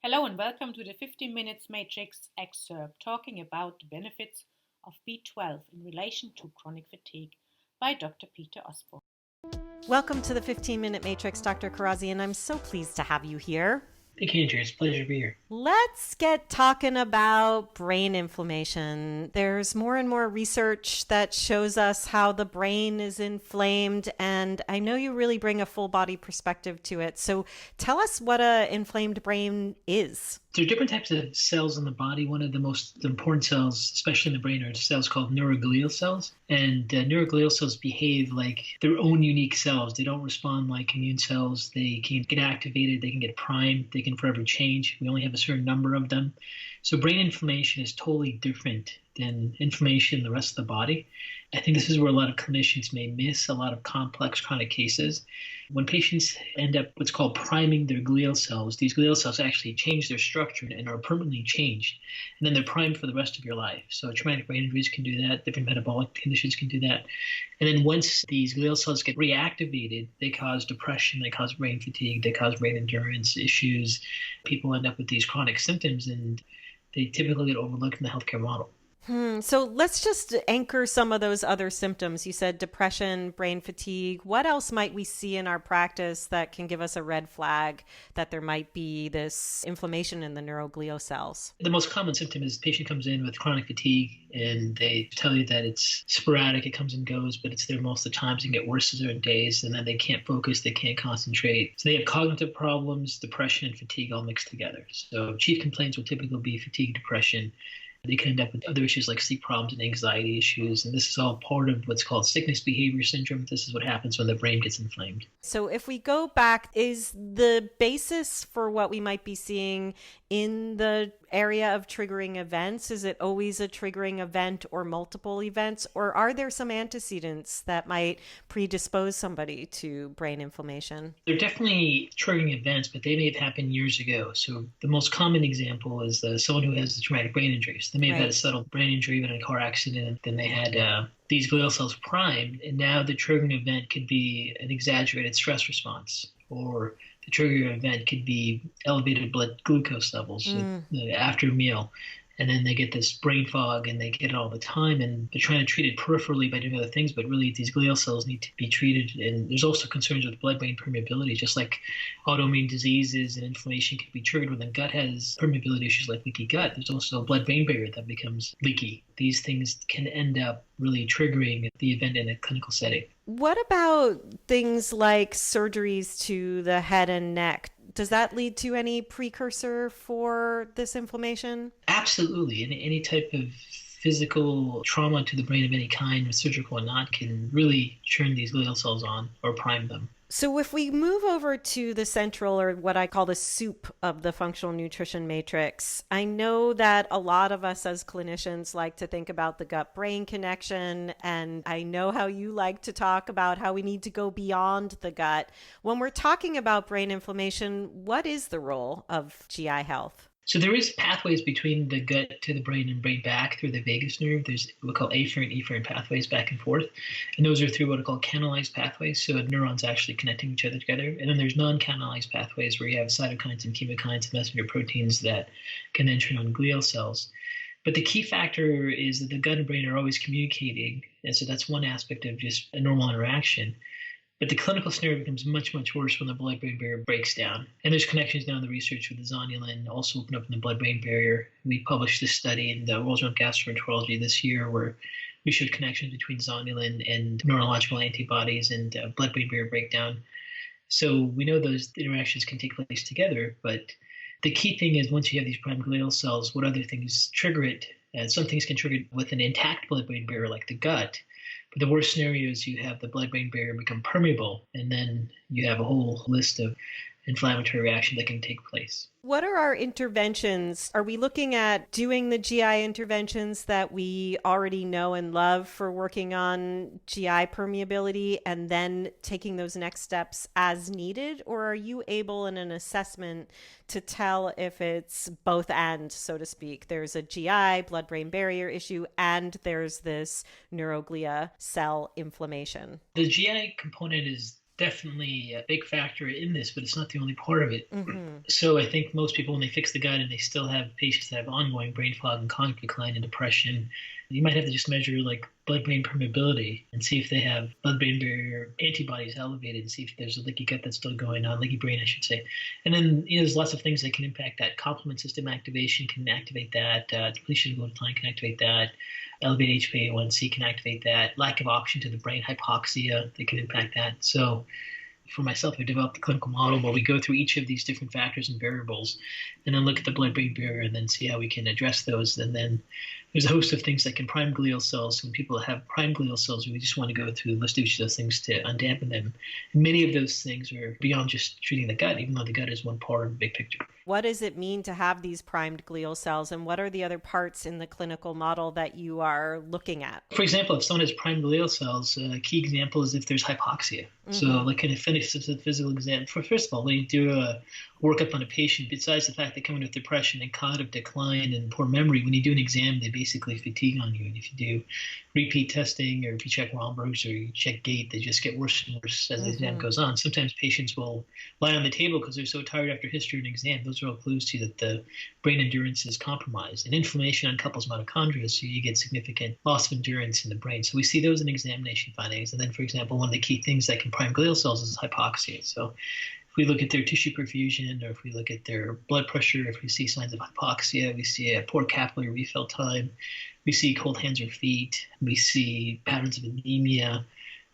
Hello and welcome to the 15 Minutes Matrix excerpt talking about the benefits of B12 in relation to chronic fatigue by Dr. Peter Osborne. Welcome to the 15-Minute Matrix, Dr. Karazi, and I'm so pleased to have you here. Thank you, Andrew. It's a pleasure to be here. Let's get talking about brain inflammation. There's more and more research that shows us how the brain is inflamed, and I know you really bring a full body perspective to it. So tell us what an inflamed brain is. There are different types of cells in the body. One of the most important cells, especially in the brain, are cells called neuroglial cells. And neuroglial cells behave like their own unique cells. They don't respond like immune cells. They can get activated, they can get primed, they can forever change. We only have a certain number of them. So brain inflammation is totally different than inflammation in the rest of the body. I think this is where a lot of clinicians may miss a lot of complex chronic cases. When patients end up what's called priming their glial cells, these glial cells actually change their structure and are permanently changed. And then they're primed for the rest of your life. So traumatic brain injuries can do that. Different metabolic conditions can do that. And then once these glial cells get reactivated, they cause depression, they cause brain fatigue, they cause brain endurance issues. People end up with these chronic symptoms, and they typically get overlooked in the healthcare model. So let's just anchor some of those other symptoms. You said depression, brain fatigue. What else might we see in our practice that can give us a red flag that there might be this inflammation in the neuroglial cells? The most common symptom is the patient comes in with chronic fatigue and they tell you that it's sporadic, it comes and goes, but it's there most of the times and get worse as there are days, and then they can't focus, they can't concentrate. So they have cognitive problems, depression, and fatigue all mixed together. So chief complaints will typically be fatigue, depression. They can end up with other issues like sleep problems and anxiety issues. And this is all part of what's called sickness behavior syndrome. This is what happens when the brain gets inflamed. So if we go back, is the basis for what we might be seeing in the area of triggering events, is it always a triggering event or multiple events? Or are there some antecedents that might predispose somebody to brain inflammation? They're definitely triggering events, but they may have happened years ago. So the most common example is someone who has a traumatic brain injury. So they may have had a subtle brain injury, even in a car accident. Then they had these glial cells primed, and now the triggering event could be an exaggerated stress response, or the triggering event could be elevated blood glucose levels after a meal. And then they get this brain fog and they get it all the time, and they're trying to treat it peripherally by doing other things, but really these glial cells need to be treated. And there's also concerns with blood-brain permeability, just like autoimmune diseases and inflammation can be triggered when the gut has permeability issues like leaky gut. There's also a blood-brain barrier that becomes leaky. These things can end up really triggering the event in a clinical setting. What about things like surgeries to the head and neck? Does that lead to any precursor for this inflammation? Absolutely. Any type of physical trauma to the brain of any kind, surgical or not, can really turn these glial cells on or prime them. So if we move over to the central, or what I call the soup of the functional nutrition matrix, I know that a lot of us as clinicians like to think about the gut-brain connection, and I know how you like to talk about how we need to go beyond the gut. When we're talking about brain inflammation, what is the role of GI health? So there is pathways between the gut to the brain and brain back through the vagus nerve. There's what we call afferent, efferent pathways back and forth. And those are through what are called canalized pathways, so neurons actually connecting each other together. And then there's non-canalized pathways where you have cytokines and chemokines and messenger proteins that can then turn on glial cells. But the key factor is that the gut and brain are always communicating. And so that's one aspect of just a normal interaction. But the clinical scenario becomes much, much worse when the blood-brain barrier breaks down. And there's connections now in the research with the zonulin also open up in the blood-brain barrier. We published this study in the World Journal of Gastroenterology this year where we showed connections between zonulin and neurological antibodies and blood-brain barrier breakdown. So we know those interactions can take place together, but the key thing is once you have these prime glial cells, what other things trigger it? Some things can trigger it with an intact blood-brain barrier like the gut. But the worst scenario is you have the blood-brain barrier become permeable, and then you have a whole list of inflammatory reaction that can take place. What are our interventions? Are we looking at doing the GI interventions that we already know and love for working on GI permeability and then taking those next steps as needed? Or are you able in an assessment to tell if it's both and, so to speak? There's a GI blood-brain barrier issue and there's this neuroglia cell inflammation. The GI component is definitely a big factor in this, but it's not the only part of it. Mm-hmm. So I think most people, when they fix the gut and they still have patients that have ongoing brain fog and cognitive decline and depression, you might have to just measure like blood-brain permeability and see if they have blood-brain barrier antibodies elevated and see if there's a leaky gut that's still going on, leaky brain, I should say. And then there's lots of things that can impact that. Complement system activation can activate that. Depletion of glutathione can activate that. Elevated HbA1c can activate that. Lack of oxygen to the brain, hypoxia, they can impact that. So for myself, I developed a clinical model where we go through each of these different factors and variables and then look at the blood-brain barrier and then see how we can address those. And then there's a host of things that can prime glial cells. When people have prime glial cells, we just want to go through the list of each of those things to undampen them. And many of those things are beyond just treating the gut, even though the gut is one part of the big picture. What does it mean to have these primed glial cells, and what are the other parts in the clinical model that you are looking at? For example, if someone has primed glial cells, a key example is if there's hypoxia. Mm-hmm. So like in a physical exam, first of all, when you do a workup on a patient, besides the fact they come in with depression and cognitive decline and poor memory, when you do an exam, they basically fatigue on you. And if you do repeat testing or if you check Romberg's or you check gait, they just get worse and worse as the exam goes on. Sometimes patients will lie on the table because they're so tired after history and exam. Those are all clues to you that the brain endurance is compromised. And inflammation uncouples mitochondria, so you get significant loss of endurance in the brain. So we see those in examination findings. And then, for example, one of the key things that can prime glial cells is hypoxia. So if we look at their tissue perfusion, or if we look at their blood pressure, if we see signs of hypoxia, we see a poor capillary refill time, we see cold hands or feet, we see patterns of anemia,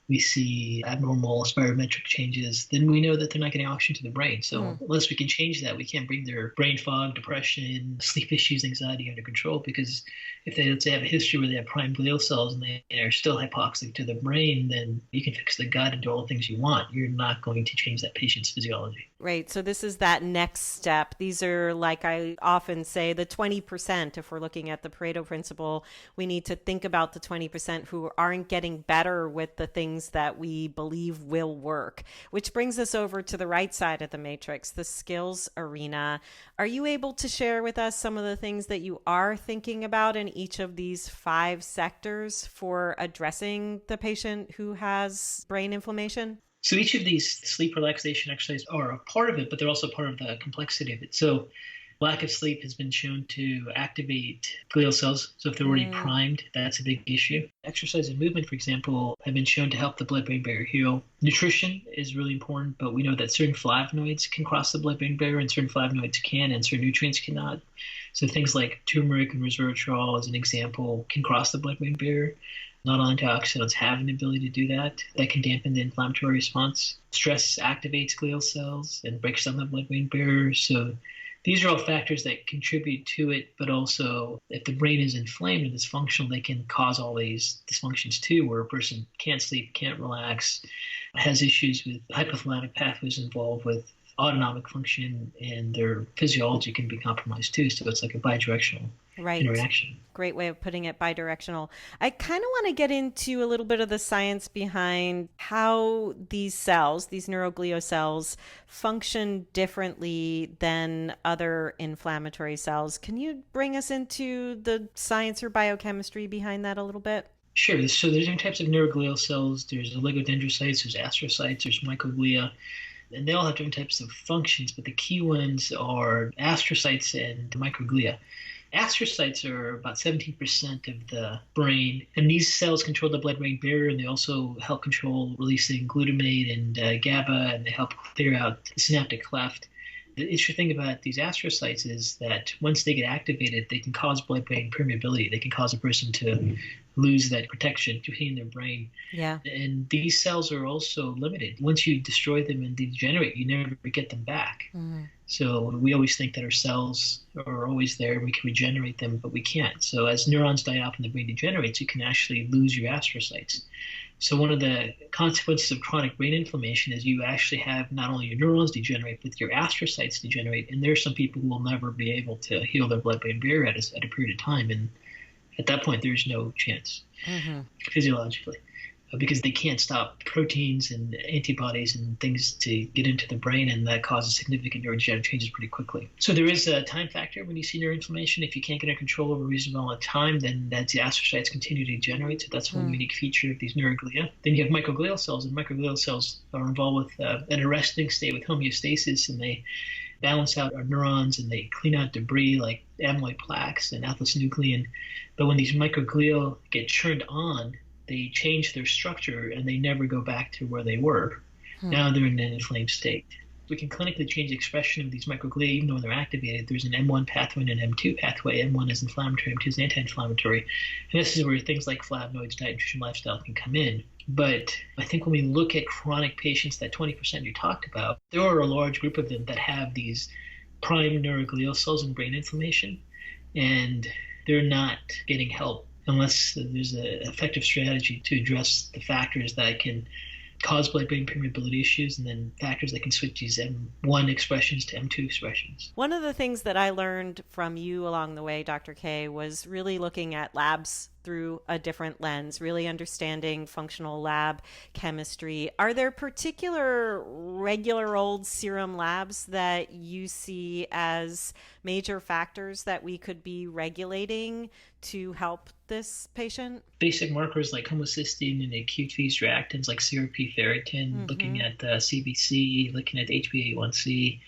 we see abnormal spirometric changes, then we know that they're not getting oxygen to the brain. So unless we can change that, we can't bring their brain fog, depression, sleep issues, anxiety under control, because if they, let's say, have a history where they have prime glial cells and they are still hypoxic to the brain, then you can fix the gut and do all the things you want. You're not going to change that patient's physiology. Right. So this is that next step. These are, like I often say, the 20%. If we're looking at the Pareto principle, we need to think about the 20% who aren't getting better with the things that we believe will work, which brings us over to the right side of the matrix, the skills arena. Are you able to share with us some of the things that you are thinking about in each of these 5 sectors for addressing the patient who has brain inflammation? So each of these sleep relaxation exercises are a part of it, but they're also part of the complexity of it. So lack of sleep has been shown to activate glial cells. So if they're already primed, that's a big issue. Exercise and movement, for example, have been shown to help the blood-brain barrier heal. Nutrition is really important, but we know that certain flavonoids can cross the blood-brain barrier and certain flavonoids can and certain nutrients cannot. So things like turmeric and resveratrol, as an example, can cross the blood-brain barrier. Not all antioxidants have an ability to do that. That can dampen the inflammatory response. Stress activates glial cells and breaks down the blood-brain barrier. So these are all factors that contribute to it, but also if the brain is inflamed and dysfunctional, they can cause all these dysfunctions too, where a person can't sleep, can't relax, has issues with hypothalamic pathways involved with autonomic function, and their physiology can be compromised too. So it's like a bidirectional interaction. Great way of putting it, bidirectional. I kind of want to get into a little bit of the science behind how these cells, these neuroglial cells, function differently than other inflammatory cells. Can you bring us into the science or biochemistry behind that a little bit? Sure. So there's different types of neuroglial cells. There's oligodendrocytes, there's astrocytes, there's microglia. And they all have different types of functions, but the key ones are astrocytes and microglia. Astrocytes are about 17% of the brain, and these cells control the blood-brain barrier, and they also help control releasing glutamate and GABA, and they help clear out the synaptic cleft. The interesting thing about these astrocytes is that once they get activated, they can cause blood-brain permeability. They can cause a person to lose that protection between their brain. Yeah. And these cells are also limited. Once you destroy them and degenerate, you never get them back. Mm-hmm. So we always think that our cells are always there, we can regenerate them, but we can't. So as neurons die off and the brain degenerates, you can actually lose your astrocytes. So one of the consequences of chronic brain inflammation is you actually have not only your neurons degenerate, but your astrocytes degenerate. And there are some people who will never be able to heal their blood-brain barrier at a period of time. And at that point, there's no chance physiologically. because they can't stop proteins and antibodies and things to get into the brain, and that causes significant neurodegenerative changes pretty quickly. So there is a time factor when you see neuroinflammation. If you can't get under control over a reasonable amount of time, then the astrocytes continue to degenerate. So that's one unique feature of these neuroglia. Then you have microglial cells, and microglial cells are involved with an arresting state with homeostasis, and they balance out our neurons and they clean out debris like amyloid plaques and alpha-synuclein. But when these microglia get turned on, they change their structure and they never go back to where they were. Now they're in an inflamed state. We can clinically change the expression of these microglia even though they're activated. There's an M1 pathway and an M2 pathway. M1 is inflammatory, M2 is anti-inflammatory. And this is where things like flavonoids, diet, nutrition, lifestyle can come in. But I think when we look at chronic patients, that 20% you talked about, there are a large group of them that have these prime neuroglial cells and brain inflammation, and they're not getting help unless there's an effective strategy to address the factors that can cause blood-brain permeability issues, and then factors that can switch these M1 expressions to M2 expressions. One of the things that I learned from you along the way, Dr. K, was really looking at labs through a different lens, really understanding functional lab chemistry. Are there particular regular old serum labs that you see as major factors that we could be regulating to help this patient? Basic markers like homocysteine and acute phase reactants like CRP ferritin, looking at CBC, looking at HbA1c,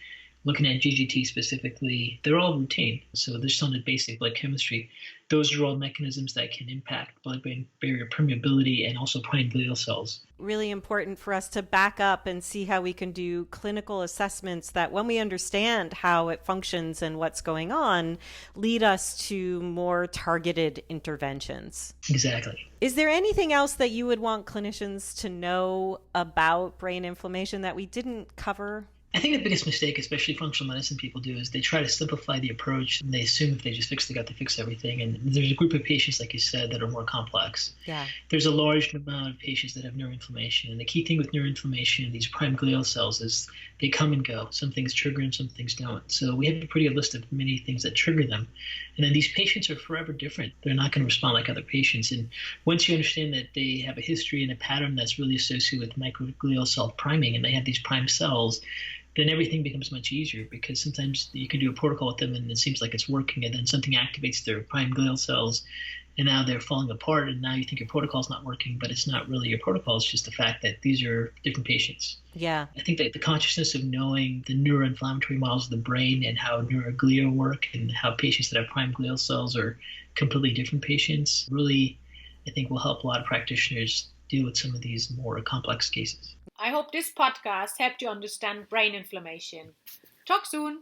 looking at GGT specifically, they're all routine. So they're still in basic blood chemistry. Those are all mechanisms that can impact blood-brain barrier permeability and also prime glial cells. Really important for us to back up and see how we can do clinical assessments that, when we understand how it functions and what's going on, lead us to more targeted interventions. Exactly. Is there anything else that you would want clinicians to know about brain inflammation that we didn't cover? I think the biggest mistake, especially functional medicine people do, is they try to simplify the approach and they assume if they just fix the gut, they fix everything. And there's a group of patients, like you said, that are more complex. Yeah. There's a large amount of patients that have neuroinflammation. And the key thing with neuroinflammation and these prime glial cells is they come and go. Some things trigger them, some things don't. So we have a pretty good list of many things that trigger them. And then these patients are forever different. They're not going to respond like other patients. And once you understand that they have a history and a pattern that's really associated with microglial cell priming, and they have these prime cells, then everything becomes much easier, because sometimes you can do a protocol with them and it seems like it's working, and then something activates their prime glial cells and now they're falling apart, and now you think your protocol is not working, but it's not really your protocol. It's just the fact that these are different patients. Yeah. I think that the consciousness of knowing the neuroinflammatory models of the brain and how neuroglia work and how patients that have prime glial cells are completely different patients really, I think, will help a lot of practitioners deal with some of these more complex cases. I hope this podcast helped you understand brain inflammation. Talk soon.